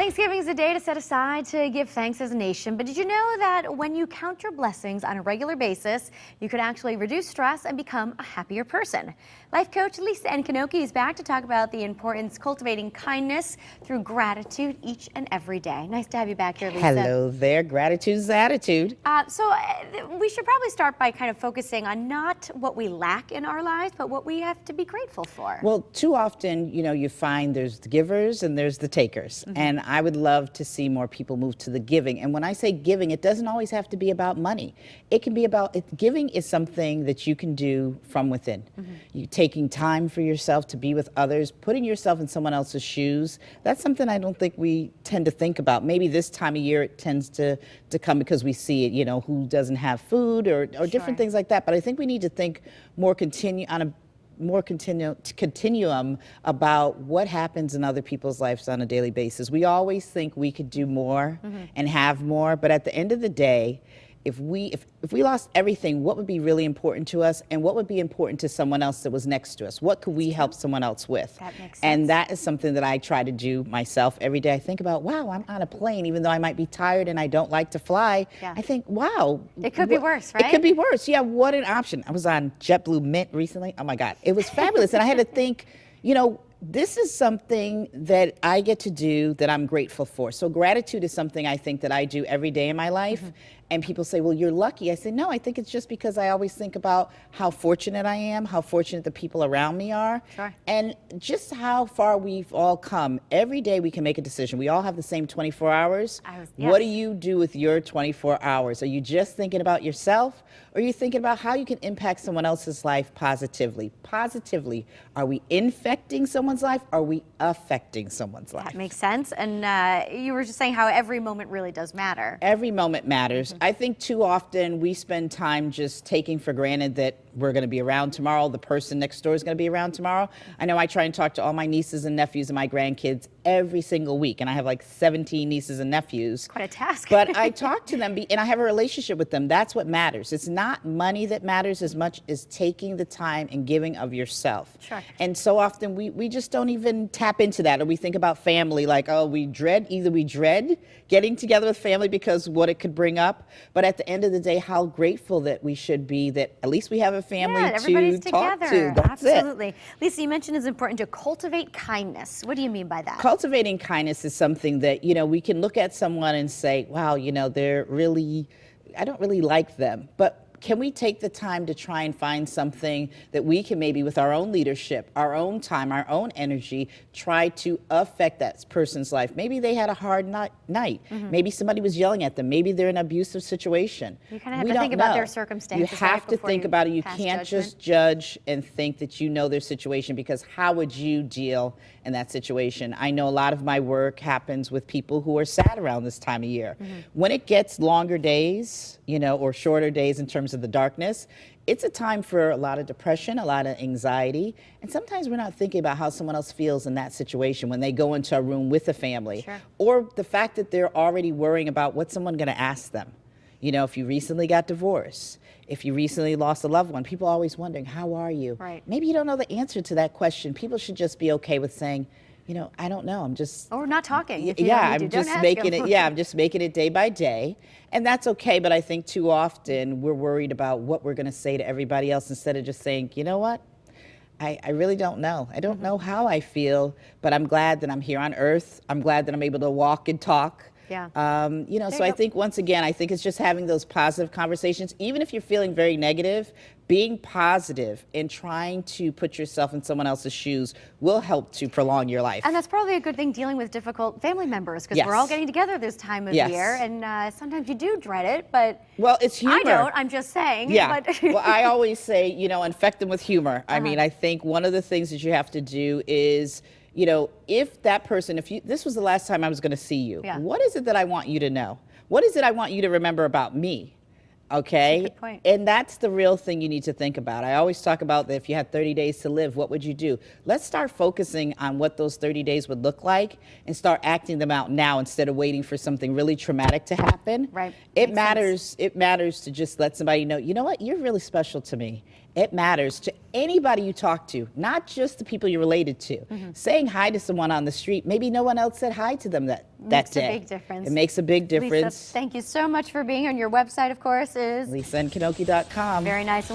Thanksgiving is a day to set aside to give thanks as a nation, but did you know that when you count your blessings on a regular basis, you could actually reduce stress and become a happier person? Life coach Lisa Nkonoki is back to talk about the importance of cultivating kindness through gratitude each and every day. Nice to have you back here, Lisa. Hello there. Gratitude's attitude. We should probably start by kind of focusing on not what we lack in our lives, but what we have to be grateful for. Well, too often, you find there's the givers and there's the takers. And I would love to see more people move to the giving. And when I say giving, it doesn't always have to be about money. It can be about, giving is something that you can do from within. You taking time for yourself to be with others, putting yourself in someone else's shoes. That's something I don't think we tend to think about. Maybe this time of year it tends to come because we see it, who doesn't have food or different things like that. But I think we need to think more on a more continuum about what happens in other people's lives on a daily basis. We always think we could do more and have more, but at the end of the day, if we lost everything, what would be really important to us and what would be important to someone else that was next to us? What could we help someone else with? That makes sense. And that is something that I try to do myself every day. I think about, wow, I'm on a plane, even though I might be tired and I don't like to fly. Yeah. I think, wow. It could be worse, right? It could be worse. Yeah, what an option. I was on JetBlue Mint recently. Oh my God, it was fabulous. And I had to think, this is something that I get to do that I'm grateful for. So gratitude is something I think that I do every day in my life. And people say, well, you're lucky. I say, no, I think it's just because I always think about how fortunate I am, how fortunate the people around me are, and just how far we've all come. Every day we can make a decision. We all have the same 24 hours. What do you do with your 24 hours? Are you just thinking about yourself, or are you thinking about how you can impact someone else's life positively? Positively. Are we infecting someone's life? Are we affecting someone's life? That makes sense. And you were just saying how every moment really does matter. Every moment matters. I think too often we spend time just taking for granted that we're going to be around tomorrow, the person next door is going to be around tomorrow. I know I try and talk to all my nieces and nephews and my grandkids every single week, and I have like 17 nieces and nephews. Quite a task. But I talk to them, and I have a relationship with them. That's what matters. It's not money that matters as much as taking the time and giving of yourself. Sure. And so often we just don't even tap into that, or we think about family like, oh, either we dread getting together with family because what it could bring up, but at the end of the day, how grateful that we should be that at least we have a family everybody's to talk together. to. That's Absolutely. it. Lisa, you mentioned it's important to cultivate kindness. What do you mean by that? Cultivating kindness is something that, we can look at someone and say, wow, I don't really like them. But can we take the time to try and find something that we can maybe with our own leadership, our own time, our own energy, try to affect that person's life? Maybe they had a hard night. Maybe somebody was yelling at them. Maybe they're in an abusive situation. You kind of have to think about their circumstances. You have to think about it. You can't just judge and think that you know their situation, because how would you deal in that situation? I know a lot of my work happens with people who are sad around this time of year. When it gets longer days, or shorter days in terms of the darkness, it's a time for a lot of depression, a lot of anxiety, and sometimes we're not thinking about how someone else feels in that situation when they go into a room with a family, or the fact that they're already worrying about what's someone going to ask them. If you recently got divorced, if you recently lost a loved one, people are always wondering, how are you? Right. Maybe you don't know the answer to that question. People should just be okay with saying, I don't know. I'm just. Or not talking. I'm just making it. Yeah, I'm just making it day by day, and that's okay. But I think too often we're worried about what we're going to say to everybody else instead of just saying, you know what? I really don't know. I don't know how I feel, but I'm glad that I'm here on Earth. I'm glad that I'm able to walk and talk. Yeah. So I think once again, I think it's just having those positive conversations, even if you're feeling very negative. Being positive and trying to put yourself in someone else's shoes will help to prolong your life. And that's probably a good thing dealing with difficult family members, because we're all getting together this time of year, and sometimes you do dread it, but well, it's humor. I don't, I'm just saying. Yeah, but well, I always say, infect them with humor. I mean, I think one of the things that you have to do is, if that person, this was the last time I was going to see you, what is it that I want you to know? What is it I want you to remember about me? Okay. Good point. And that's the real thing you need to think about. I always talk about that if you had 30 days to live, what would you do? Let's start focusing on what those 30 days would look like and start acting them out now instead of waiting for something really traumatic to happen. Right. It matters to just let somebody know, you know what, you're really special to me. It matters to anybody you talk to, not just the people you're related to. Saying hi to someone on the street, maybe no one else said hi to them that day. Makes a big difference. It makes a big difference. Lisa, thank you so much for being here. And your website, of course, is LisaNkonoki.com. very nice.